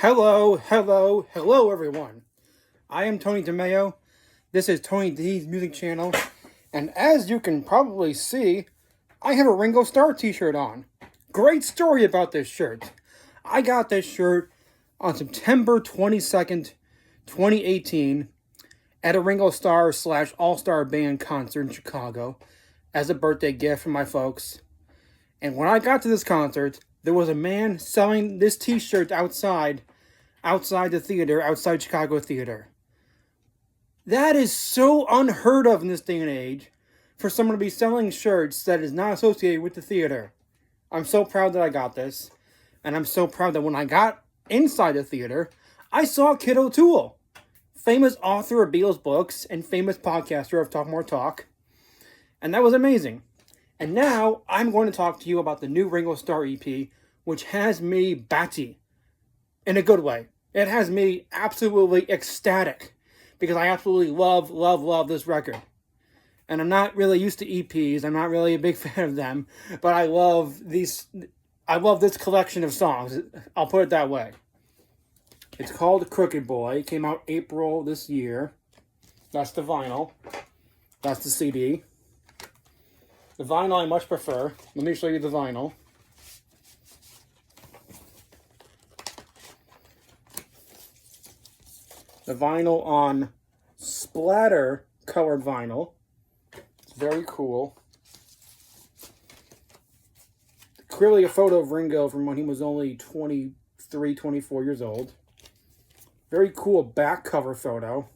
Hello, everyone. I am Tony DeMeo. This is Tony D's music channel. And as you can probably see, I have a Ringo Starr t-shirt on. Great story about this shirt. I got this shirt on September 22nd, 2018 at a Ringo Starr / All-Star Band concert in Chicago as a birthday gift from my folks. And when I got to this concert, there was a man selling this t-shirt outside the theater, outside Chicago Theater. That is so unheard of in this day and age for someone to be selling shirts that is not associated with the theater. I'm so proud that I got this. And I'm so proud that when I got inside the theater, I saw Kid O'Toole, famous author of Beatles books and famous podcaster of Talk More Talk. And that was amazing. And now I'm going to talk to you about the new Ringo Starr EP, which has me batty in a good way. It has me absolutely ecstatic because I absolutely love this record. And I'm not really used to EPs. I'm not really a big fan of them, but I love this collection of songs. I'll put it that way. It's called Crooked Boy. It came out April this year. That's the vinyl. That's the CD. The vinyl I much prefer. Let me show you the vinyl. The vinyl on splatter colored vinyl. It's very cool. Clearly a photo of Ringo from when he was only 23, 24 years old. Very cool back cover photo.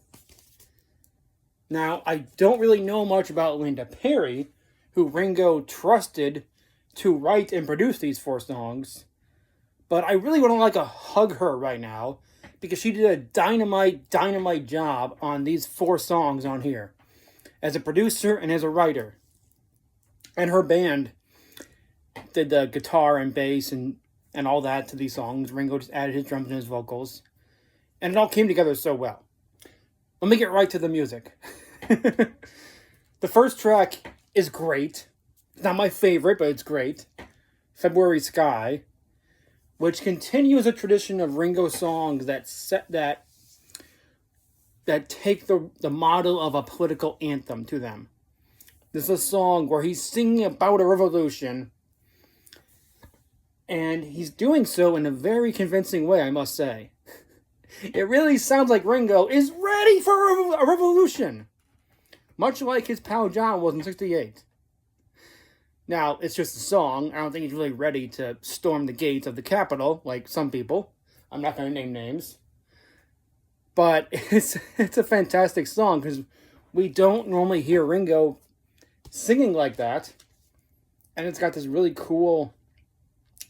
Now, I don't really know much about Linda Perry, who Ringo trusted to write and produce these 4 songs. But I really would like to hug her right now because she did a dynamite job on these 4 songs on here as a producer and as a writer. And her band did the guitar and bass and all that to these songs. Ringo just added his drums and his vocals. And it all came together so well. Let me get right to the music. The first track is great. It's not my favorite, but it's great. February Sky, which continues a tradition of Ringo songs that take the model of a political anthem to them. This is a song where he's singing about a revolution, and he's doing so in a very convincing way, I must say. It really sounds like Ringo is ready for a revolution, much like his pal John was in '68. Now, it's just a song. I don't think he's really ready to storm the gates of the Capitol, like some people. I'm not going to name names. But it's a fantastic song, because we don't normally hear Ringo singing like that. And it's got this really cool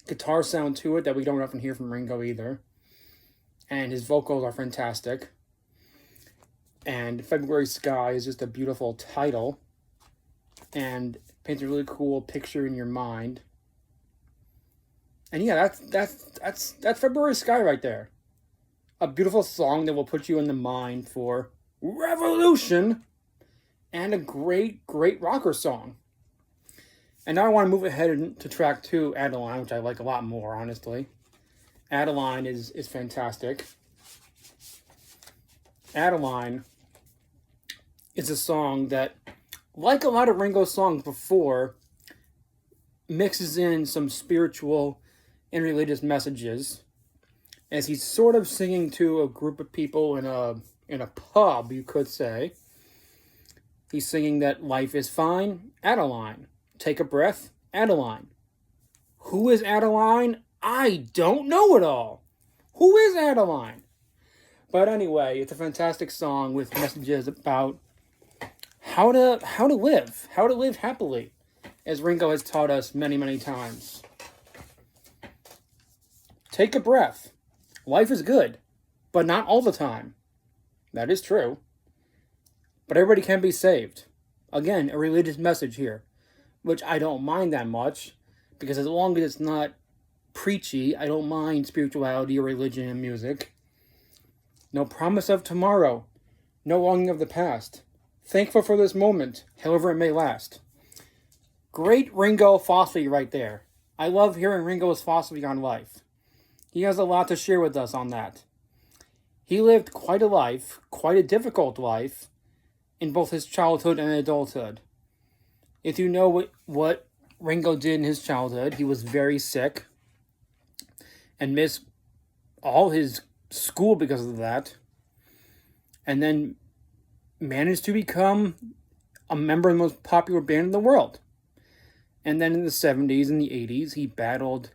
guitar sound to it that we don't often hear from Ringo either. And his vocals are fantastic. And February Sky is just a beautiful title. And paints a really cool picture in your mind. And yeah, that's February Sky right there. A beautiful song that will put you in the mind for revolution. And a great rocker song. And now I want to move ahead to track 2, Adeline, which I like a lot more, honestly. Adeline is fantastic. Adeline is a song that, like a lot of Ringo songs before, mixes in some spiritual and religious messages as he's sort of singing to a group of people in a pub, you could say. He's singing that life is fine, Adeline. Take a breath, Adeline. Who is Adeline? I don't know it all. Who is Adeline? But anyway, it's a fantastic song with messages about how to live happily, as Ringo has taught us many times. Take a breath. Life is good, but not all the time. That is true. But everybody can be saved. Again, a religious message here, which I don't mind that much, because as long as it's not preachy, I don't mind spirituality or religion in music. No promise of tomorrow. No longing of the past. Thankful for this moment, however it may last. Great Ringo philosophy right there. I love hearing Ringo's philosophy on life. He has a lot to share with us on that. He lived quite a life, quite a difficult life, in both his childhood and adulthood. If you know what Ringo did in his childhood, he was very sick and missed all his school because of that, and then managed to become a member of the most popular band in the world. And then in the 70s and the 80s, he battled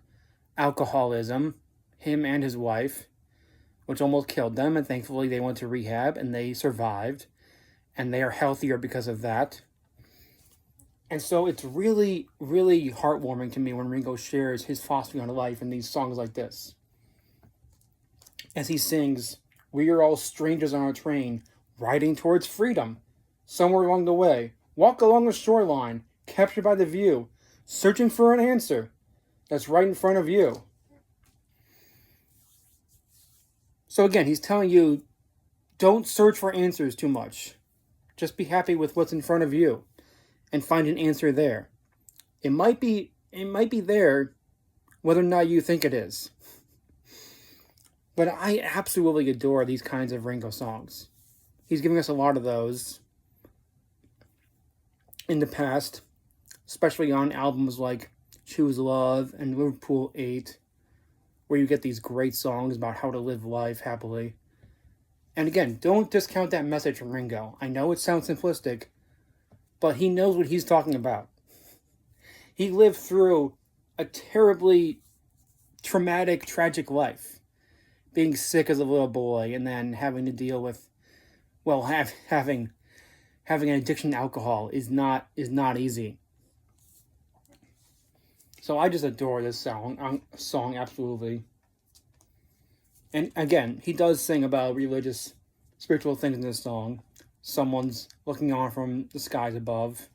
alcoholism, him and his wife, which almost killed them, and thankfully they went to rehab and they survived, and they are healthier because of that. And so it's really, really heartwarming to me when Ringo shares his philosophy on life in these songs like this. As he sings, "We are all strangers on a train, riding towards freedom. Somewhere along the way, walk along the shoreline, captured by the view, searching for an answer that's right in front of you." So again, he's telling you, don't search for answers too much. Just be happy with what's in front of you and find an answer there. It might be there whether or not you think it is. But I absolutely adore these kinds of Ringo songs. He's giving us a lot of those in the past, especially on albums like Choose Love and Liverpool 8, where you get these great songs about how to live life happily. And again, don't discount that message from Ringo. I know it sounds simplistic, but he knows what he's talking about. He lived through a terribly traumatic, tragic life. Being sick as a little boy and then having to deal with, well, having an addiction to alcohol is not easy. So I just adore this song absolutely. And again, he does sing about religious, spiritual things in this song. Someone's looking on from the skies above.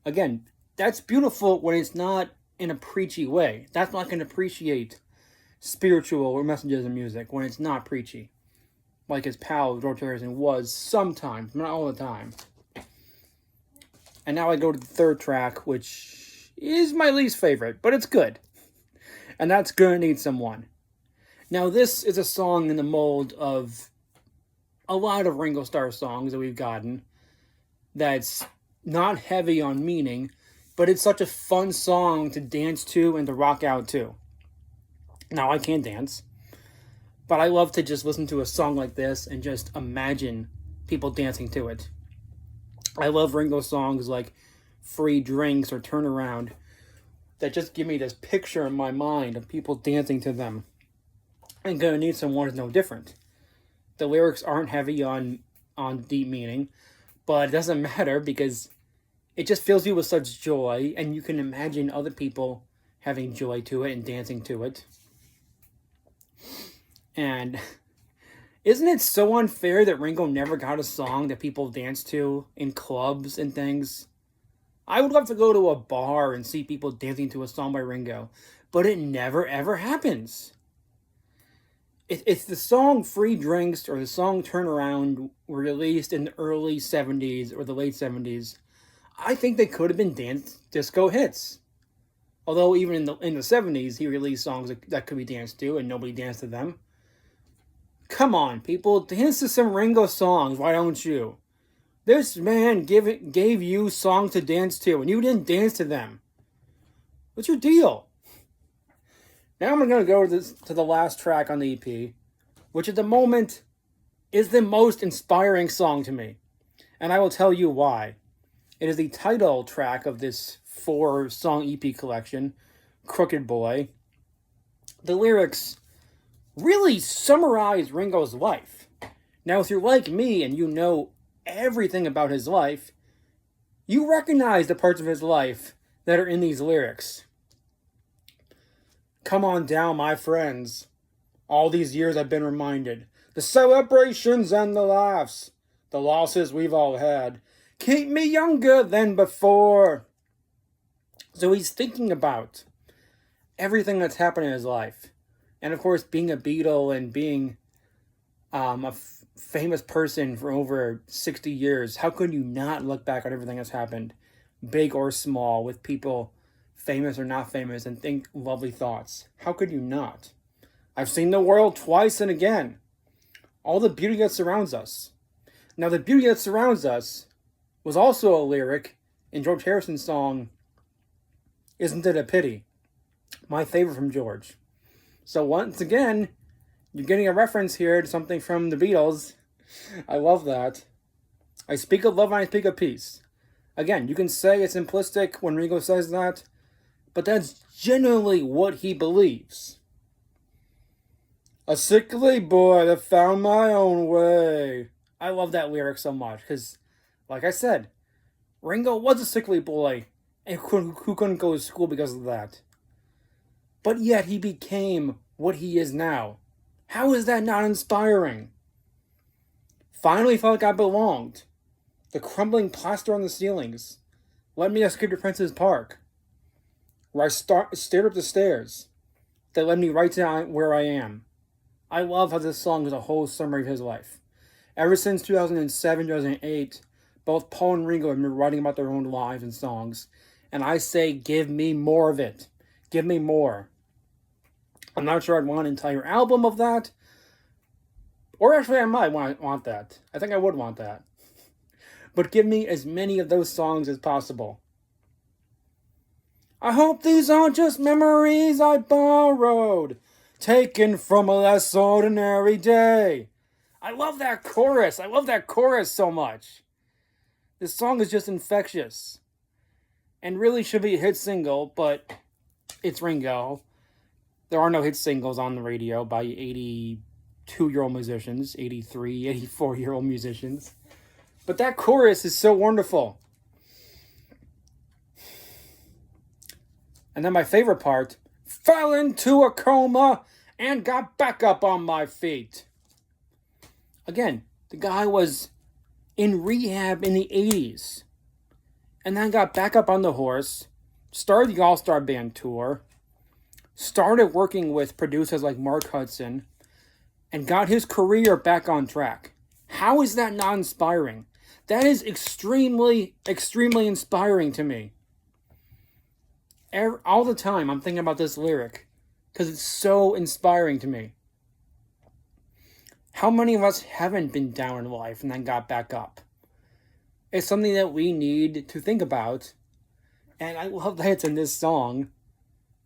Again, that's beautiful when it's not in a preachy way. That's not going to appreciate spiritual or messages in music when it's not preachy. Like his pal, George Harrison, was sometimes, not all the time. And now I go to the third track, which is my least favorite, but it's good. And that's Gonna Need Someone. Now, this is a song in the mold of a lot of Ringo Starr songs that we've gotten that's not heavy on meaning, but it's such a fun song to dance to and to rock out to. Now, I can't dance, but I love to just listen to a song like this and just imagine people dancing to it. I love Ringo songs like Free Drinks or Turn Around that just give me this picture in my mind of people dancing to them. And Gonna Need Someone is no different. The lyrics aren't heavy on deep meaning, but it doesn't matter because it just fills you with such joy, and you can imagine other people having joy to it and dancing to it. And isn't it so unfair that Ringo never got a song that people dance to in clubs and things? I would love to go to a bar and see people dancing to a song by Ringo, but it never ever happens. If the song Free Drinks or the song Turn Around were released in the early 70s or the late 70s, I think they could have been dance disco hits. Although even in the 70s, he released songs that could be danced to and nobody danced to them. Come on, people, dance to some Ringo songs, why don't you? This man gave you songs to dance to and you didn't dance to them. What's your deal? Now I'm going to go to the last track on the EP, which at the moment is the most inspiring song to me. And I will tell you why. It is the title track of this 4-song EP collection, Crooked Boy. The lyrics really summarize Ringo's life. Now, if you're like me and you know everything about his life, you recognize the parts of his life that are in these lyrics. Come on down, my friends. All these years I've been reminded. The celebrations and the laughs. The losses we've all had. Keep me younger than before. So he's thinking about everything that's happened in his life. And of course, being a Beatle and being a famous person for over 60 years, how could you not look back on everything that's happened, big or small, with people famous or not famous, and think lovely thoughts? How could you not? I've seen the world twice and again. All the beauty that surrounds us. Now, the beauty that surrounds us was also a lyric in George Harrison's song, Isn't It a Pity? My favorite from George. So once again, you're getting a reference here to something from the Beatles. I love that. I speak of love and I speak of peace. Again, you can say it's simplistic when Ringo says that, but that's genuinely what he believes. A sickly boy that found my own way. I love that lyric so much because, like I said, Ringo was a sickly boy and who couldn't go to school because of that. But yet he became what he is now. How is that not inspiring? Finally felt like I belonged. The crumbling plaster on the ceilings led me to escape to Prince's Park, where I stared up the stairs that led me right to where I am. I love how this song is a whole summary of his life. Ever since 2007, 2008, both Paul and Ringo have been writing about their own lives and songs, and I say, give me more of it. Give me more. I'm not sure I'd want an entire album of that, or actually I might want that. I think I would want that. But give me as many of those songs as possible. I hope these aren't just memories I borrowed, taken from a less ordinary day. I love that chorus. I love that chorus so much. This song is just infectious. And really should be a hit single, but it's Ringo. There are no hit singles on the radio by 82-year-old musicians, 83, 84-year-old musicians. But that chorus is so wonderful. And then my favorite part, fell into a coma and got back up on my feet. Again, the guy was in rehab in the 80s. And then got back up on the horse, started the All-Star Band tour, started working with producers like Mark Hudson, and got his career back on track. How is that not inspiring? That is extremely, extremely inspiring to me. All the time I'm thinking about this lyric because it's so inspiring to me. How many of us haven't been down in life and then got back up? It's something that we need to think about. And I love that it's in this song.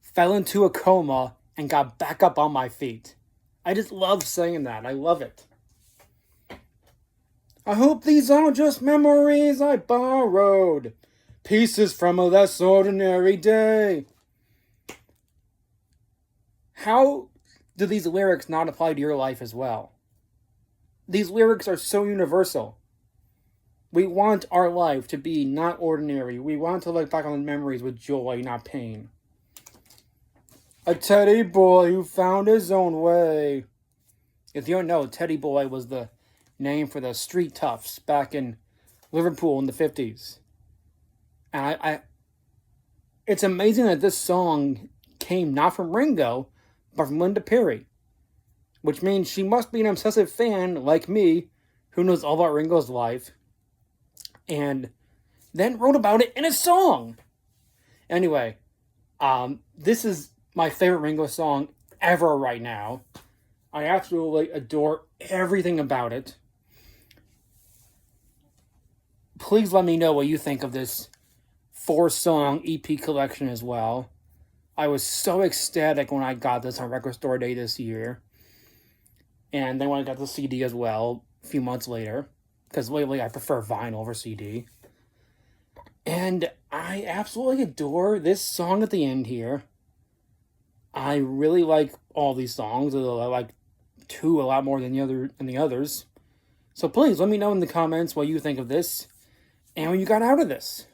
Fell into a coma and got back up on my feet. I just love saying that. I love it. I hope these aren't just memories I borrowed. Pieces from a less ordinary day. How do these lyrics not apply to your life as well? These lyrics are so universal. We want our life to be not ordinary. We want to look back on the memories with joy, not pain. A teddy boy who found his own way. If you don't know, Teddy Boy was the name for the street toughs back in Liverpool in the 50s. And it's amazing that this song came not from Ringo, but from Linda Perry. Which means she must be an obsessive fan like me, who knows all about Ringo's life, and then wrote about it in a song. Anyway, this is my favorite Ringo song ever right now. I absolutely adore everything about it. Please let me know what you think of this 4-song EP collection as well. I was so ecstatic when I got this on Record Store Day this year. And then when I got the CD as well, a few months later. Because lately I prefer vinyl over CD. And I absolutely adore this song at the end here. I really like all these songs. I like 2 a lot more than the others. So please let me know in the comments what you think of this and what you got out of this.